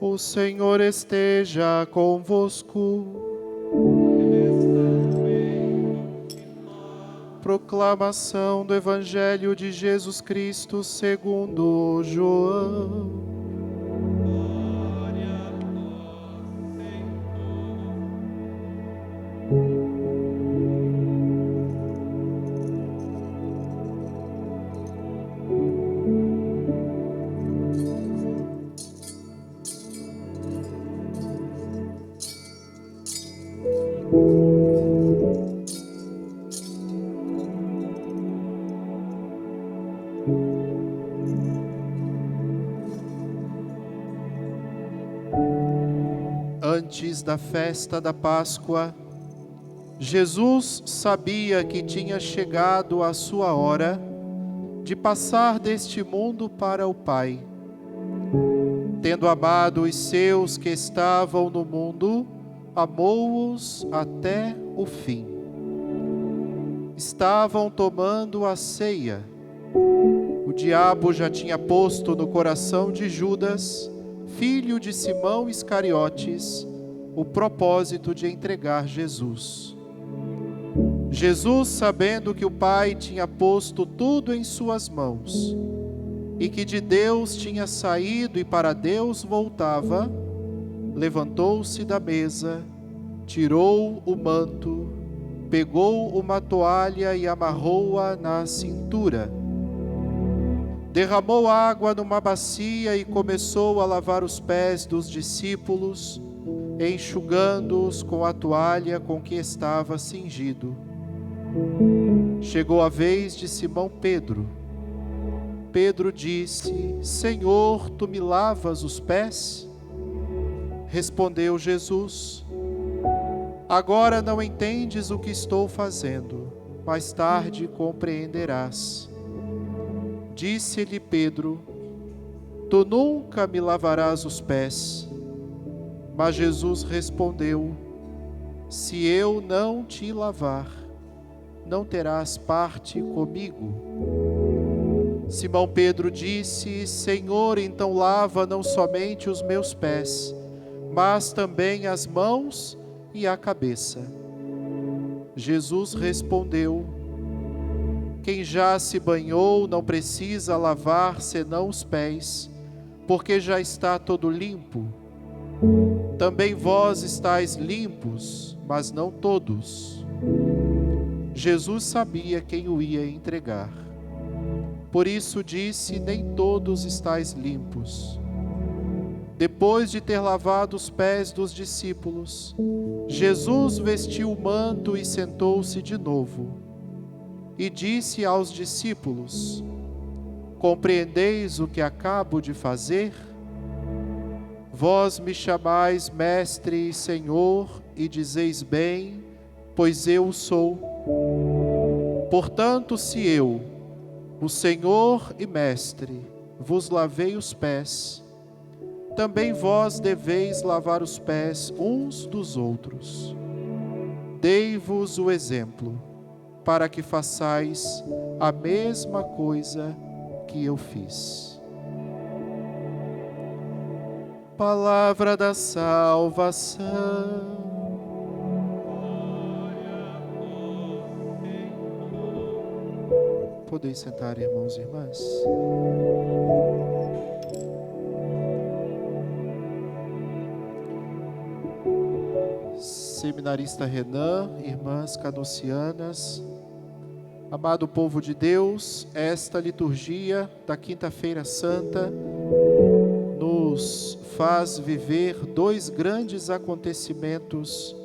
O Senhor esteja convosco. Proclamação do Evangelho de Jesus Cristo segundo João. Antes da festa da Páscoa, Jesus sabia que tinha chegado a sua hora de passar deste mundo para o Pai. Tendo amado os seus que estavam no mundo, amou-os até o fim. Estavam tomando a ceia. O diabo já tinha posto no coração de Judas, filho de Simão Iscariotes, o propósito de entregar Jesus. Jesus, sabendo que o Pai tinha posto tudo em suas mãos, e que de Deus tinha saído e para Deus voltava, levantou-se da mesa, tirou o manto, pegou uma toalha e amarrou-a na cintura. Derramou água numa bacia e começou a lavar os pés dos discípulos, enxugando-os com a toalha com que estava cingido. Chegou a vez de Simão Pedro. Pedro disse: Senhor, tu me lavas os pés? Respondeu Jesus: Agora não entendes o que estou fazendo, mais tarde compreenderás. Disse-lhe Pedro: Tu nunca me lavarás os pés. Mas Jesus respondeu: Se eu não te lavar, não terás parte comigo. Simão Pedro disse: Senhor, então lava não somente os meus pés, mas também as mãos e a cabeça. Jesus respondeu: Quem já se banhou não precisa lavar senão os pés, porque já está todo limpo. Também vós estáis limpos, mas não todos. Jesus sabia quem o ia entregar. Por isso disse: Nem todos estáis limpos. Depois de ter lavado os pés dos discípulos, Jesus vestiu o manto e sentou-se de novo. E disse aos discípulos: Compreendeis o que acabo de fazer? Vós me chamais Mestre e Senhor, e dizeis bem, pois eu o sou. Portanto, se eu, o Senhor e Mestre, vos lavei os pés, também vós deveis lavar os pés uns dos outros. Dei-vos o exemplo, para que façais a mesma coisa que eu fiz. Palavra da salvação. Podeis sentar, irmãos e irmãs. Seminarista Renan, irmãs canucianas, amado povo de Deus, esta liturgia da Quinta-feira Santa nos faz viver dois grandes acontecimentos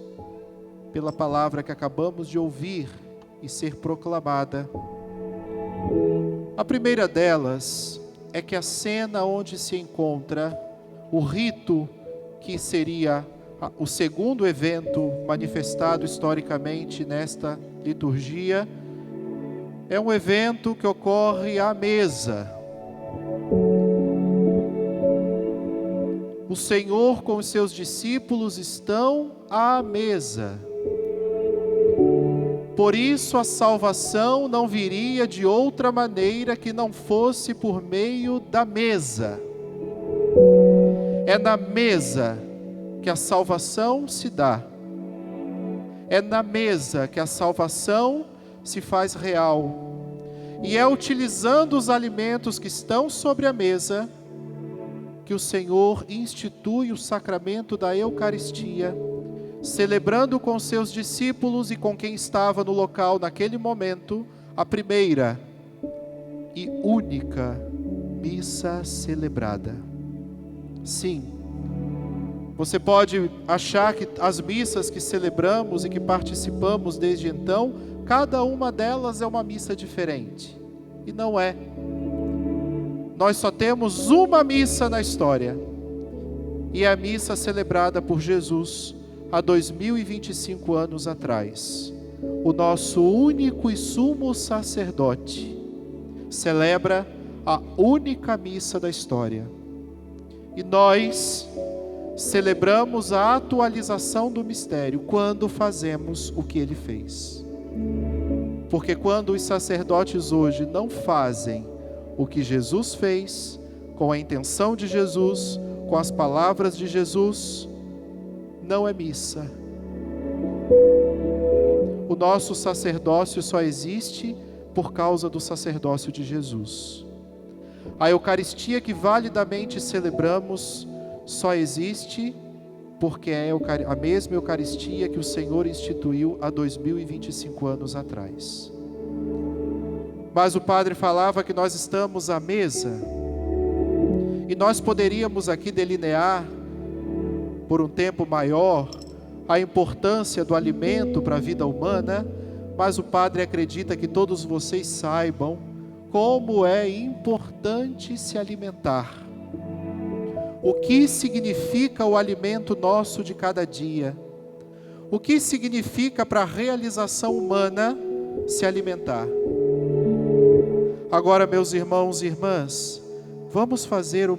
pela palavra que acabamos de ouvir e ser proclamada. A primeira delas é que a cena onde se encontra o rito que seria o segundo evento manifestado historicamente nesta liturgia, é um evento que ocorre à mesa. O Senhor com os seus discípulos estão à mesa. Por isso a salvação não viria de outra maneira que não fosse por meio da mesa. É na mesa que a salvação se dá. É na mesa que a salvação se faz real. E é utilizando os alimentos que estão sobre a mesa que o Senhor institui o sacramento da Eucaristia, celebrando com seus discípulos e com quem estava no local naquele momento, a primeira e única missa celebrada. Sim, você pode achar que as missas que celebramos e que participamos desde então, cada uma delas é uma missa diferente. E não é. Nós só temos uma missa na história. E é a missa celebrada por Jesus há 2025 anos atrás. O nosso único e sumo sacerdote celebra a única missa da história. E nós celebramos a atualização do mistério quando fazemos o que ele fez. Porque quando os sacerdotes hoje não fazem o que Jesus fez, com a intenção de Jesus, com as palavras de Jesus, não é missa. O nosso sacerdócio só existe por causa do sacerdócio de Jesus. A Eucaristia que validamente celebramos só existe porque é a mesma Eucaristia que o Senhor instituiu há 2025 anos atrás. Mas o padre falava que nós estamos à mesa, e nós poderíamos aqui delinear, por um tempo maior, a importância do alimento para a vida humana, mas o padre acredita que todos vocês saibam como é importante se alimentar. O que significa o alimento nosso de cada dia? O que significa para a realização humana se alimentar? Agora, meus irmãos e irmãs, vamos fazer um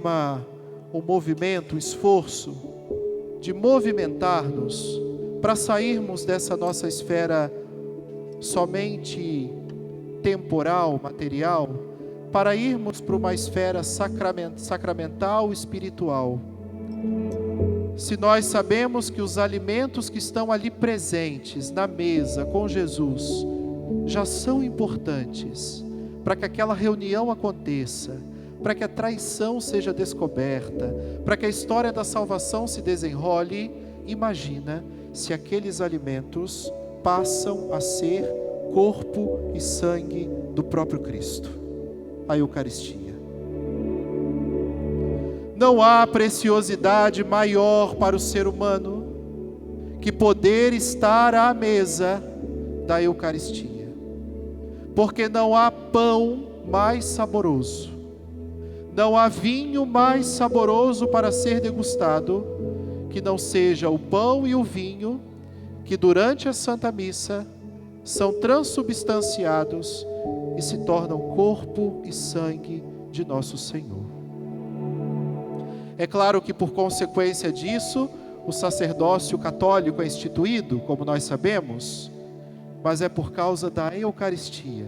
movimento, um esforço de movimentar-nos para sairmos dessa nossa esfera somente temporal, material, para irmos para uma esfera sacramental, espiritual. Se nós sabemos que os alimentos que estão ali presentes na mesa com Jesus já são importantes para que aquela reunião aconteça, para que a traição seja descoberta, para que a história da salvação se desenrole, imagina se aqueles alimentos passam a ser corpo e sangue do próprio Cristo. A Eucaristia. Não há preciosidade maior para o ser humano que poder estar à mesa da Eucaristia, porque não há pão mais saboroso, não há vinho mais saboroso para ser degustado que não seja o pão e o vinho que durante a Santa Missa são transubstanciados e se tornam corpo e sangue de nosso Senhor. É claro que por consequência disso, o sacerdócio católico é instituído, como nós sabemos, mas é por causa da Eucaristia.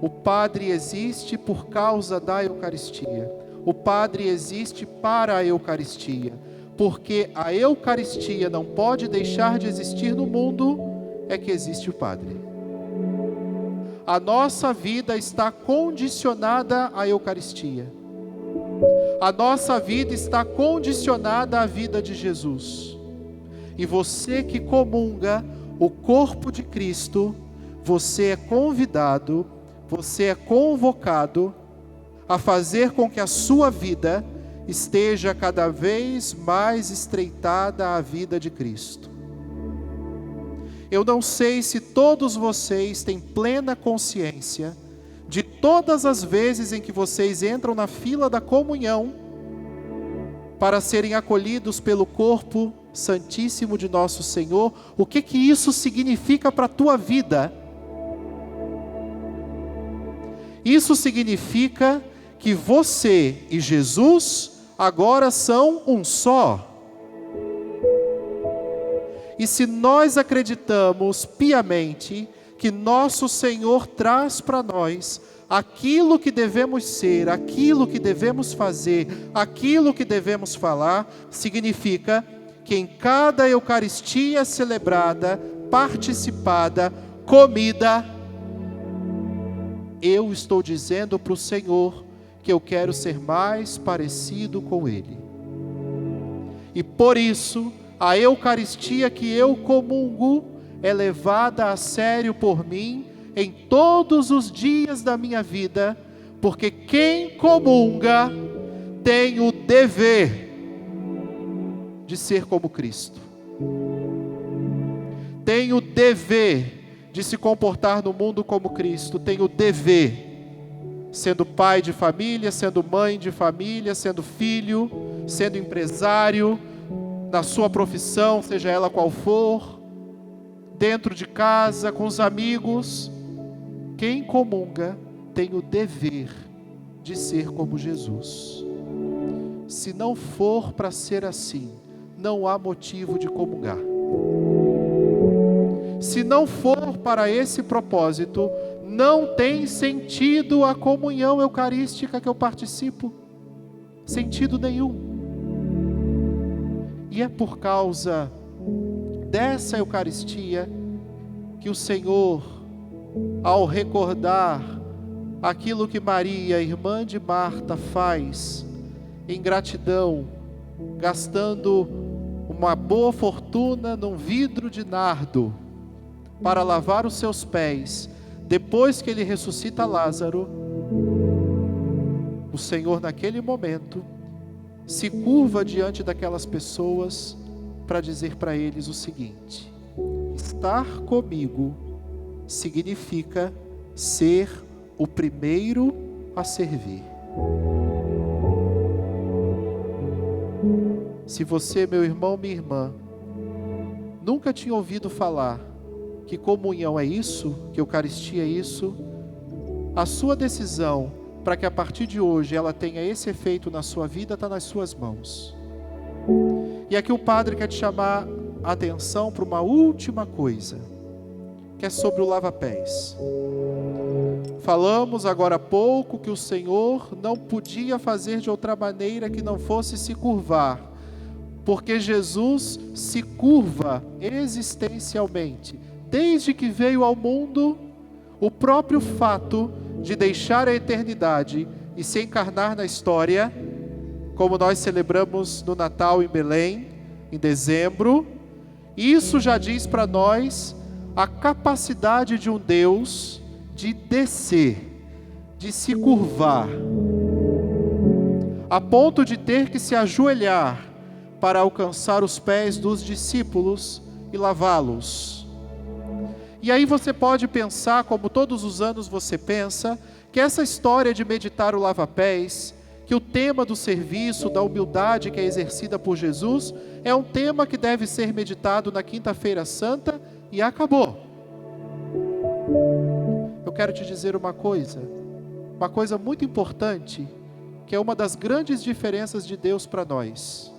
O padre existe por causa da Eucaristia. O padre existe para a Eucaristia, porque a Eucaristia não pode deixar de existir no mundo, é que existe o padre. A nossa vida está condicionada à Eucaristia. A nossa vida está condicionada à vida de Jesus. E você que comunga o corpo de Cristo, você é convidado, você é convocado a fazer com que a sua vida esteja cada vez mais estreitada à vida de Cristo. Eu não sei se todos vocês têm plena consciência de todas as vezes em que vocês entram na fila da comunhão para serem acolhidos pelo corpo santíssimo de nosso Senhor, o que isso significa para a tua vida? Isso significa que você e Jesus agora são um só. E se nós acreditamos piamente que nosso Senhor traz para nós aquilo que devemos ser, aquilo que devemos fazer, aquilo que devemos falar, significa que em cada Eucaristia celebrada, participada, comida, eu estou dizendo para o Senhor que eu quero ser mais parecido com Ele. E por isso, a Eucaristia que eu comungo é levada a sério por mim em todos os dias da minha vida, porque quem comunga tem o dever de ser como Cristo. Tem o dever de se comportar no mundo como Cristo. Tem o dever, sendo pai de família, sendo mãe de família, sendo filho, sendo empresário, na sua profissão, seja ela qual for, dentro de casa, com os amigos. Quem comunga tem o dever de ser como Jesus. Se não for para ser assim, não há motivo de comungar. Se não for para esse propósito, não tem sentido a comunhão eucarística que eu participo. Sentido nenhum. E é por causa dessa Eucaristia que o Senhor, ao recordar aquilo que Maria, irmã de Marta, faz em gratidão, gastando uma boa fortuna num vidro de nardo para lavar os seus pés, depois que ele ressuscita Lázaro, o Senhor naquele momento se curva diante daquelas pessoas para dizer para eles o seguinte: estar comigo significa ser o primeiro a servir. Se você, meu irmão, minha irmã, nunca tinha ouvido falar que comunhão é isso, que Eucaristia é isso, a sua decisão para que a partir de hoje ela tenha esse efeito na sua vida está nas suas mãos. E aqui o Padre quer te chamar a atenção para uma última coisa, que é sobre o lava-pés. Falamos agora há pouco que o Senhor não podia fazer de outra maneira que não fosse se curvar, porque Jesus se curva existencialmente. Desde que veio ao mundo, o próprio fato de deixar a eternidade e se encarnar na história, como nós celebramos no Natal em Belém, em dezembro, isso já diz para nós a capacidade de um Deus de descer, de se curvar, a ponto de ter que se ajoelhar para alcançar os pés dos discípulos e lavá-los. E aí você pode pensar, como todos os anos você pensa, que essa história de meditar o lava-pés, que o tema do serviço, da humildade que é exercida por Jesus, é um tema que deve ser meditado na Quinta-feira Santa e acabou. Eu quero te dizer uma coisa muito importante, que é uma das grandes diferenças de Deus para nós.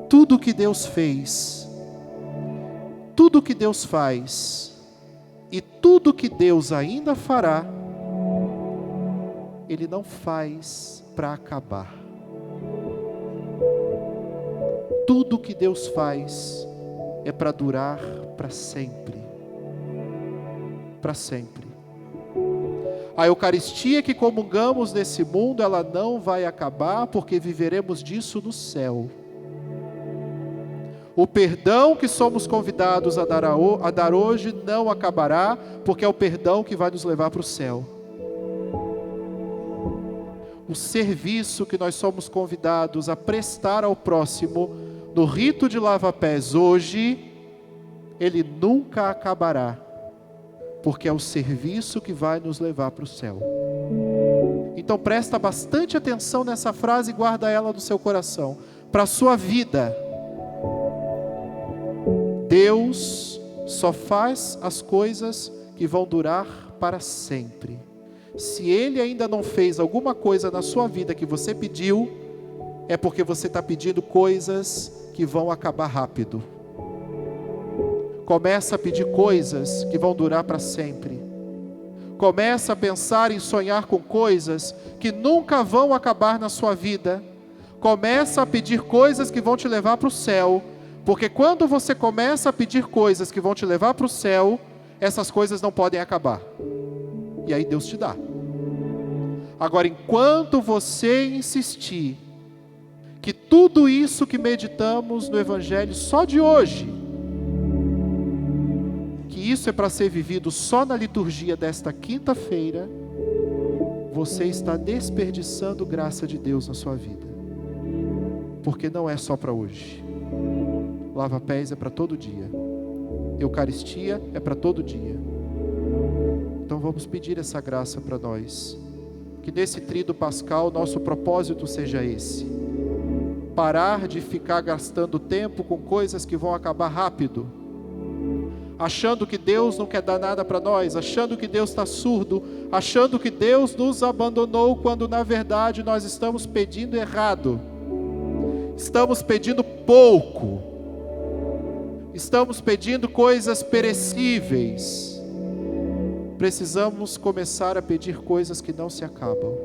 Tudo que Deus fez, tudo que Deus faz e tudo que Deus ainda fará, Ele não faz para acabar. Tudo que Deus faz é para durar para sempre. Para sempre. A Eucaristia que comungamos nesse mundo, ela não vai acabar, porque viveremos disso no céu. O perdão que somos convidados a dar hoje não acabará, porque é o perdão que vai nos levar para o céu. O serviço que nós somos convidados a prestar ao próximo no rito de lava-pés hoje, ele nunca acabará, porque é o serviço que vai nos levar para o céu. Então presta bastante atenção nessa frase e guarda ela no seu coração, para a sua vida. Deus só faz as coisas que vão durar para sempre. Se Ele ainda não fez alguma coisa na sua vida que você pediu, é porque você está pedindo coisas que vão acabar rápido. Começa a pedir coisas que vão durar para sempre. Começa a pensar em sonhar com coisas que nunca vão acabar na sua vida. Começa a pedir coisas que vão te levar para o céu. Porque quando você começa a pedir coisas que vão te levar para o céu, essas coisas não podem acabar. E aí Deus te dá. Agora, enquanto você insistir que tudo isso que meditamos no Evangelho só de hoje, que isso é para ser vivido só na liturgia desta quinta-feira, você está desperdiçando graça de Deus na sua vida. Porque não é só para hoje. Lava-pés é para todo dia. Eucaristia é para todo dia. Então vamos pedir essa graça para nós. Que nesse tríduo pascal nosso propósito seja esse. Parar de ficar gastando tempo com coisas que vão acabar rápido. Achando que Deus não quer dar nada para nós, achando que Deus está surdo, achando que Deus nos abandonou, quando na verdade nós estamos pedindo errado. Estamos pedindo pouco. Estamos pedindo coisas perecíveis. Precisamos começar a pedir coisas que não se acabam.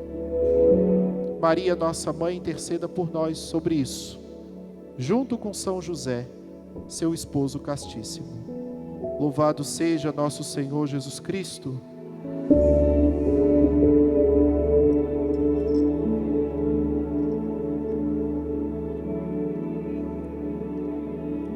Maria, nossa mãe, interceda por nós sobre isso, junto com São José, seu esposo castíssimo. Louvado seja nosso Senhor Jesus Cristo.